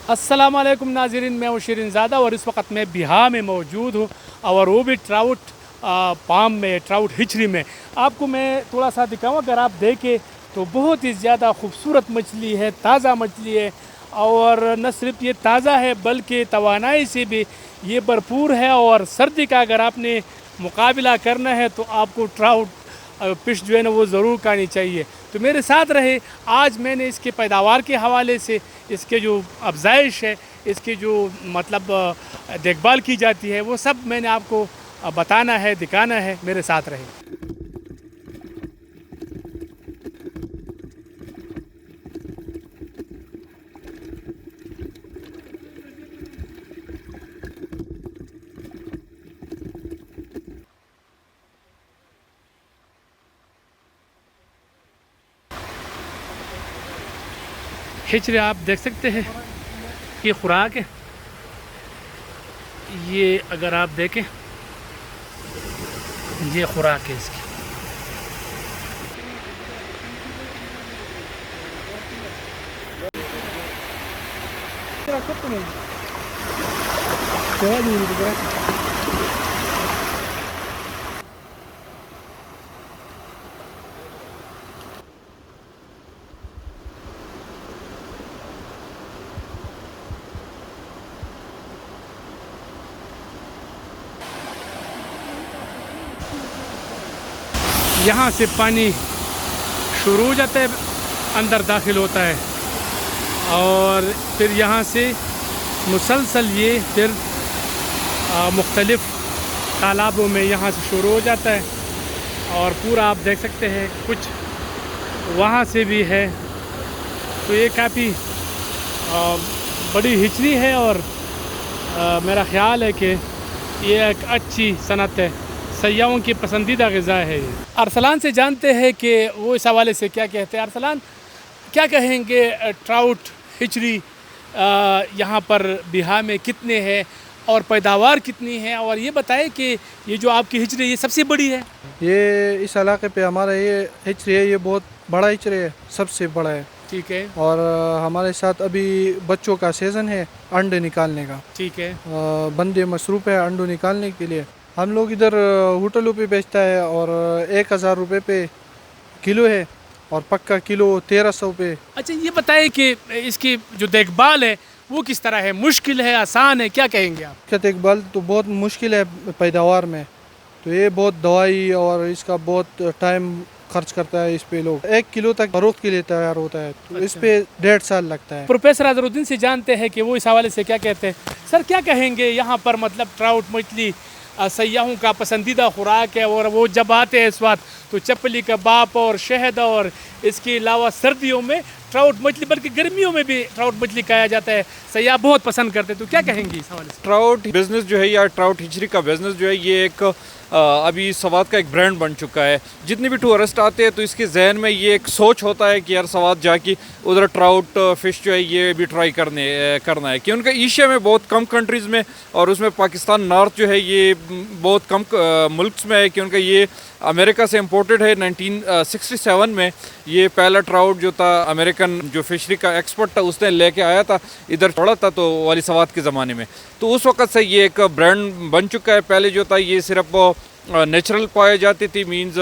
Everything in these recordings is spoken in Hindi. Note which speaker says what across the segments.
Speaker 1: अस्सलाम वालेकुम नाज़रीन, मैं हूँ शिरीन ज़ादा और इस वक्त मैं बिहार में मौजूद हूँ और वो भी ट्राउट पाम में, ट्राउट हिचरी में। आपको मैं थोड़ा सा दिखाऊँ, अगर आप देखें तो बहुत ही ज़्यादा खूबसूरत मछली है, ताज़ा मछली है। और न सिर्फ ये ताज़ा है बल्कि तवानाई से भी ये भरपूर है। और सर्दी का अगर आपने मुकाबला करना है तो आपको ट्राउट फिश जो है ना वो ज़रूर खानी चाहिए। तो मेरे साथ रहे। आज मैंने इसके पैदावार के हवाले से, इसके जो अफजाइश है, इसकी जो मतलब देखभाल की जाती है, वो सब मैंने आपको बताना है, दिखाना है। मेरे साथ रहे। हिचरे आप देख सकते हैं कि खुराक है ये, अगर आप देखें ये खुराक है इसकी। यहाँ से पानी शुरू हो जाता है, अंदर दाखिल होता है और फिर यहाँ से मुसलसल ये फिर मुख्तलिफ़ तालाबों में यहाँ से शुरू हो जाता है। और पूरा आप देख सकते हैं, कुछ वहाँ से भी है। तो ये काफ़ी बड़ी हिचरी है और मेरा ख़्याल है कि ये एक अच्छी सनत है, सयाहों की पसंदीदा ग़िज़ा है ये। अरसलान से जानते हैं कि वो इस हवाले से क्या कहते हैं। अरसलान, क्या कहेंगे, ट्राउट हिचरी यहाँ पर बिहार में कितने हैं और पैदावार कितनी है? और ये बताएं कि ये जो आपकी हिचरी ये सबसे बड़ी है?
Speaker 2: ये इस इलाके पे हमारा ये हिचरी है, ये बहुत बड़ा हिचरी है, सबसे बड़ा है।
Speaker 1: ठीक है।
Speaker 2: और हमारे साथ अभी बच्चों का सीज़न है अंडे निकालने का।
Speaker 1: ठीक है।
Speaker 2: बंदे मसरूफ़ है अंडों निकालने के लिए। हम लोग इधर होटलों पे बेचता है और 1000 रुपये पे किलो है और पक्का किलो 1300 पे।
Speaker 1: अच्छा, ये बताएं कि इसकी जो देखभाल है वो किस तरह है, मुश्किल है, आसान है, क्या कहेंगे आप?
Speaker 2: इसका देखभाल तो बहुत मुश्किल है पैदावार में, तो ये बहुत दवाई और इसका बहुत टाइम खर्च करता है इस पे। लोग 1 किलो तक फरोख्त के लिए तैयार होता है, तो इस पे 1.5 साल लगता है।
Speaker 1: प्रोफेसर अजहरुद्दीन से जानते हैं कि वो इस हवाले से क्या कहते हैं। सर, क्या कहेंगे, यहाँ पर मतलब ट्राउट मछली सयाहों का पसंदीदा खुराक है और वो जब आते हैं इस वक्त तो चपली कबाब और शहद, और इसके अलावा सर्दियों में ट्राउट मछली, बल्कि गर्मियों में भी ट्राउट मछली खाया जाता है, सयाह बहुत पसंद करते हैं। तो क्या कहेंगी इस हवाले से?
Speaker 3: ट्राउट बिज़नेस जो है या ट्राउट हिचरी का बिज़नेस जो है ये एक अभी सवात का एक ब्रांड बन चुका है। जितने भी टूरिस्ट आते हैं तो इसके जहन में ये एक सोच होता है कि यार सवात जाके उधर ट्राउट फ़िश जो है ये भी ट्राई करना है, कि उनका एशिया में बहुत कम कंट्रीज़ में और उसमें पाकिस्तान नॉर्थ जो है ये बहुत कम मुल्क्स में है, कि उनका ये अमेरिका से इम्पोर्टेड है। 1967 में ये पहला ट्राउट जो था अमेरिकन जो फिशरी का एक्सपर्ट था उसने लेके आया था, इधर छोड़ा था तो वाली सवात के ज़माने में। तो उस वक़्त से ये एक ब्रांड बन चुका है। पहले जो था ये सिर्फ नेचुरल पाई जाती थी, मींस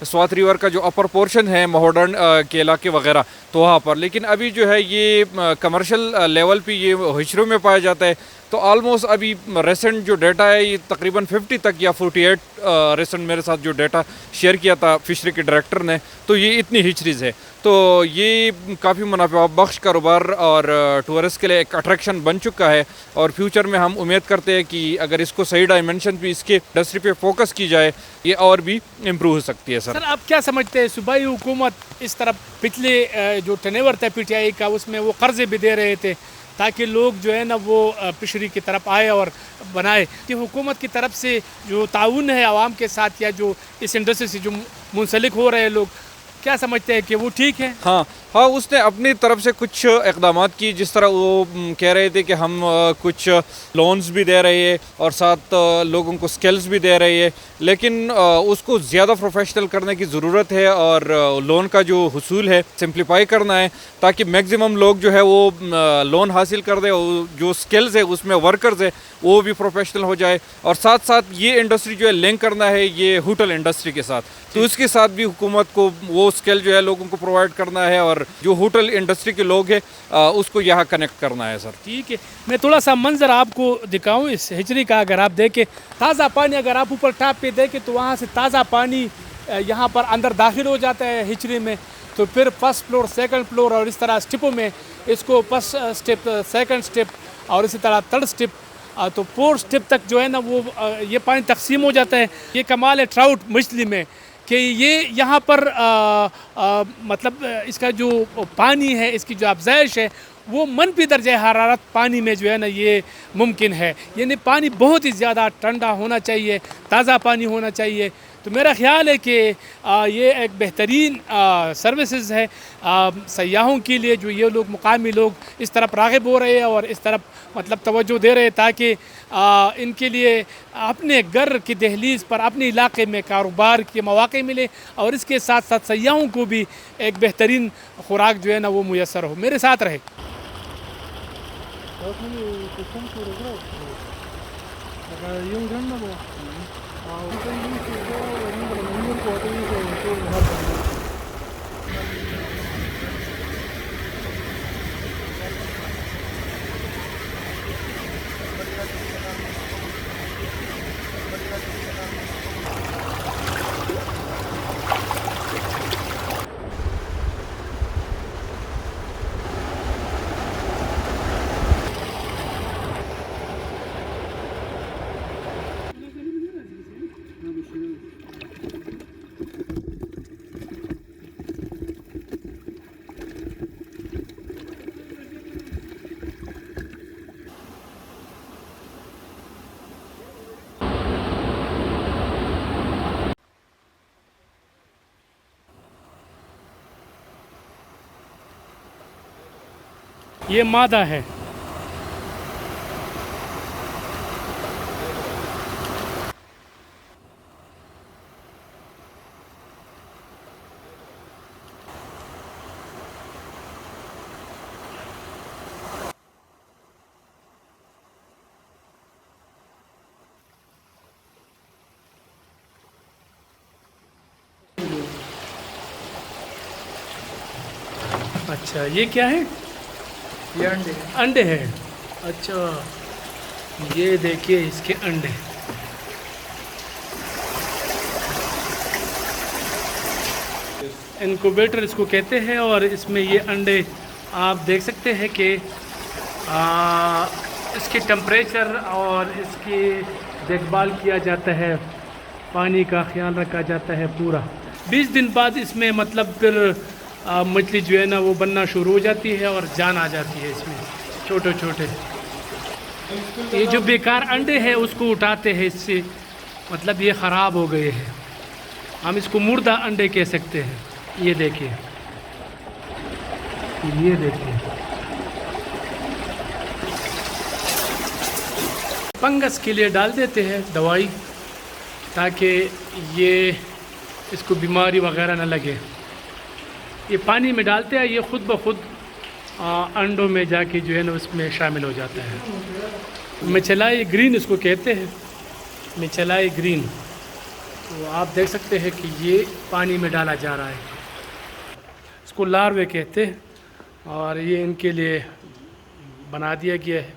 Speaker 3: स्वात रिवर का जो अपर पोर्शन है महोडर्न के इलाके वगैरह तो वहाँ पर, लेकिन अभी जो है ये कमर्शियल लेवल पे ये हिचरों में पाया जाता है। तो ऑलमोस्ट अभी रेसेंट जो डाटा है ये तकरीबन 50 तक या 48 रेसेंट मेरे साथ जो डाटा शेयर किया था फिशरी के डायरेक्टर ने, तो ये इतनी हिचरीज है। तो ये काफ़ी मुनाफा बख्श कारोबार और टूरिस्ट के लिए एक अट्रैक्शन बन चुका है। और फ्यूचर में हम उम्मीद करते हैं कि अगर इसको सही डायमेंशन पे इसके इंडस्ट्री पे फोकस की जाए ये और भी इम्प्रूव हो सकती है।
Speaker 1: सर, आप क्या समझते हैं, सूबाई हुकूमत इस तरफ पिछले जो टर्नओवर था पीटीआई का उसमें वो कर्जे भी दे रहे थे ताकि लोग जो है ना वो फिशरी की तरफ आए और बनाए, कि हुकूमत की तरफ से जो ताउन है आवाम के साथ या जो इस इंडस्ट्री से जो मुंसलिक हो रहे हैं लोग, क्या समझते हैं कि वो ठीक है?
Speaker 3: हाँ, हाँ, उसने अपनी तरफ से कुछ इक़दामात की, जिस तरह वो कह रहे थे कि हम कुछ लोन्स भी दे रहे हैं और साथ लोगों को स्किल्स भी दे रहे हैं, लेकिन उसको ज़्यादा प्रोफेशनल करने की ज़रूरत है और लोन का जो हुसूल है सिंप्लीफाई करना है, ताकि मैक्सिमम लोग जो है वो लोन हासिल कर दे और जो स्किल्स है उसमें वर्कर्स है वो भी प्रोफेशनल हो जाए। और साथ साथ ये इंडस्ट्री जो है लिंक करना है ये होटल इंडस्ट्री के साथ, तो उसके साथ भी हुकूमत को वो स्किल जो है लोगों को प्रोवाइड करना है और जो होटल इंडस्ट्री के लोग हैं उसको यहाँ कनेक्ट करना है सर।
Speaker 1: ठीक है, मैं थोड़ा सा मंजर आपको दिखाऊं इस हिजरी का। अगर आप देखें ताज़ा पानी, अगर आप ऊपर टॉप पे देखें तो वहाँ से ताज़ा पानी यहाँ पर अंदर दाखिल हो जाता है हिजरी में, तो फिर फर्स्ट फ्लोर, सेकंड फ्लोर और इस तरह स्टेपों में इसको फर्स्ट स्टेप, सेकंड स्टेप और इसी तरह थर्ड स्टेप, तो फोर्थ स्टेप तक जो है ना वो ये पानी तकसीम हो जाता है। ये कमाल है ट्राउट मछली में कि ये यहाँ पर मतलब इसका जो पानी है, इसकी जो अफजाइश है वो मनफी दर्जा हरारत पानी में जो है ना ये मुमकिन है। यानी पानी बहुत ही ज़्यादा ठंडा होना चाहिए, ताज़ा पानी होना चाहिए। तो मेरा ख्याल है कि ये एक बेहतरीन सर्विसेज है सयाहों के लिए, जो ये लोग मुकामी लोग इस तरफ राग़िब हो रहे हैं और इस तरफ मतलब तवज्जो दे रहे हैं, ताकि इनके लिए अपने घर की दहलीज़ पर अपने इलाके में कारोबार के मौक़े मिले और इसके साथ साथ सयाहों को भी एक बेहतरीन खुराक जो है ना वो मुयसर हो। मेरे साथ रहे। ये मादा है। अच्छा, ये क्या है?
Speaker 2: ये अंडे
Speaker 1: अंडे हैं। अच्छा, ये देखिए इसके अंडे। इनक्यूबेटर इसको कहते हैं और इसमें ये अंडे आप देख सकते हैं कि इसकी टेम्परेचर और इसकी देखभाल किया जाता है, पानी का ख्याल रखा जाता है पूरा। 20 दिन बाद इसमें मतलब फिर मछली जो है ना वो बनना शुरू हो जाती है और जान आ जाती है इसमें छोटे छोटे। ये जो बेकार अंडे हैं उसको उठाते हैं इससे, मतलब ये ख़राब हो गए हैं, हम इसको मुर्दा अंडे कह सकते हैं। ये देखिए, ये देखिए फंगस के लिए डाल देते हैं दवाई, ताकि ये इसको बीमारी वगैरह ना लगे। ये पानी में डालते हैं, ये ख़ुद ब खुद अंडों में जाके जो है ना उसमें शामिल हो जाता है। मिचलाई ग्रीन इसको कहते हैं, मिचलाई ग्रीन। तो आप देख सकते हैं कि ये पानी में डाला जा रहा है, इसको लार्वे कहते हैं और ये इनके लिए बना दिया गया है।